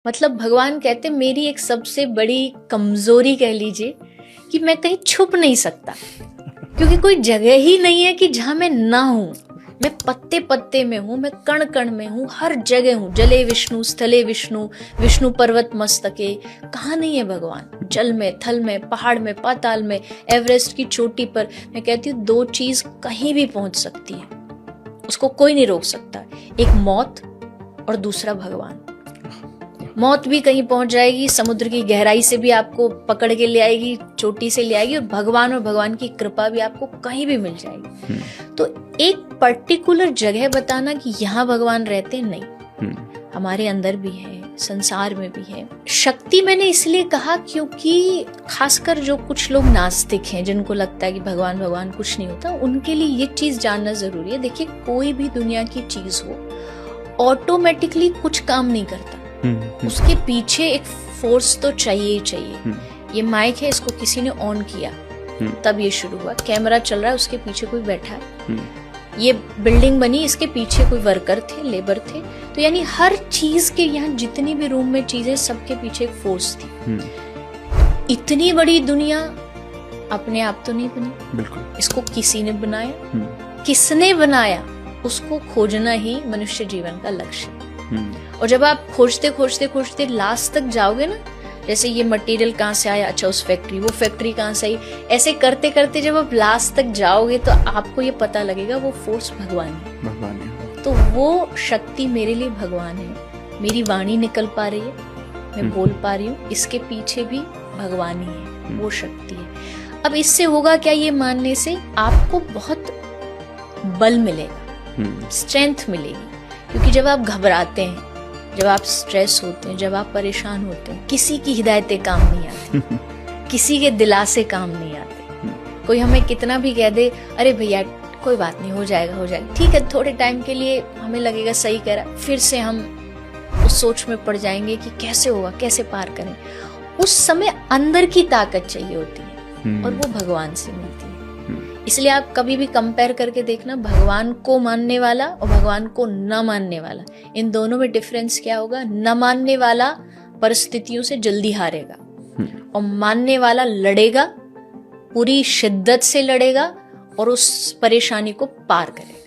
मतलब भगवान कहते मेरी एक सबसे बड़ी कमजोरी कह लीजिए कि मैं कहीं छुप नहीं सकता, क्योंकि कोई जगह ही नहीं है कि जहां मैं ना हूं। मैं पत्ते पत्ते में हूं, मैं कण कण में हूं, हर जगह हूं। जले विष्णु, स्थले विष्णु, विष्णु पर्वत मस्तके। कहाँ नहीं है भगवान? जल में, थल में, पहाड़ में, पाताल में, एवरेस्ट की चोटी पर। मैं कहती हूँ दो चीज कहीं भी पहुंच सकती है, उसको कोई नहीं रोक सकता। एक मौत और दूसरा भगवान। मौत भी कहीं पहुंच जाएगी, समुद्र की गहराई से भी आपको पकड़ के ले आएगी, चोटी से ले आएगी, और भगवान की कृपा भी आपको कहीं भी मिल जाएगी। तो एक पर्टिकुलर जगह बताना कि यहाँ भगवान रहते, नहीं, हमारे अंदर भी है, संसार में भी है। शक्ति मैंने इसलिए कहा क्योंकि खासकर जो कुछ लोग नास्तिक हैं, जिनको लगता है कि भगवान भगवान कुछ नहीं होता, उनके लिए ये चीज जानना जरूरी है। देखिए, कोई भी दुनिया की चीज हो ऑटोमेटिकली कुछ काम नहीं करता, उसके पीछे एक फोर्स तो चाहिए ही चाहिए। ये माइक है, इसको किसी ने ऑन किया तब ये शुरू हुआ। कैमरा चल रहा है, उसके पीछे कोई बैठा है। ये बिल्डिंग बनी, इसके पीछे कोई वर्कर थे, लेबर थे। तो यानी हर चीज के, यहाँ जितनी भी रूम में चीजें, सबके पीछे एक फोर्स थी। इतनी बड़ी दुनिया अपने आप तो नहीं बनी, बिल्कुल, इसको किसी ने बनाया। किसने बनाया, उसको खोजना ही मनुष्य जीवन का लक्ष्य। और जब आप खोजते खोजते खोजते लास्ट तक जाओगे ना, जैसे ये मटेरियल कहाँ से आया, अच्छा उस फैक्ट्री, वो फैक्ट्री कहाँ से आई, ऐसे करते करते जब आप लास्ट तक जाओगे तो आपको ये पता लगेगा वो फोर्स भगवान है। तो वो शक्ति मेरे लिए भगवान है। मेरी वाणी निकल पा रही है, मैं बोल पा रही हूँ, इसके पीछे भी भगवान ही है, वो शक्ति है। अब इससे होगा क्या, ये मानने से आपको बहुत बल मिलेगा, स्ट्रेंथ मिलेगी। क्योंकि जब आप घबराते हैं, जब आप स्ट्रेस होते हैं, जब आप परेशान होते हैं, किसी की हिदायतें काम नहीं आती, किसी के दिलासे काम नहीं आते। कोई हमें कितना भी कह दे, अरे भैया कोई बात नहीं, हो जाएगा हो जाएगा, ठीक है, थोड़े टाइम के लिए हमें लगेगा सही कह रहा, फिर से हम उस सोच में पड़ जाएंगे कि कैसे होगा, कैसे पार करें। उस समय अंदर की ताकत चाहिए होती है, और वो भगवान से मिलती है। इसलिए आप कभी भी कंपेयर करके देखना, भगवान को मानने वाला और भगवान को न मानने वाला, इन दोनों में डिफरेंस क्या होगा। न मानने वाला परिस्थितियों से जल्दी हारेगा, और मानने वाला लड़ेगा, पूरी शिद्दत से लड़ेगा और उस परेशानी को पार करेगा।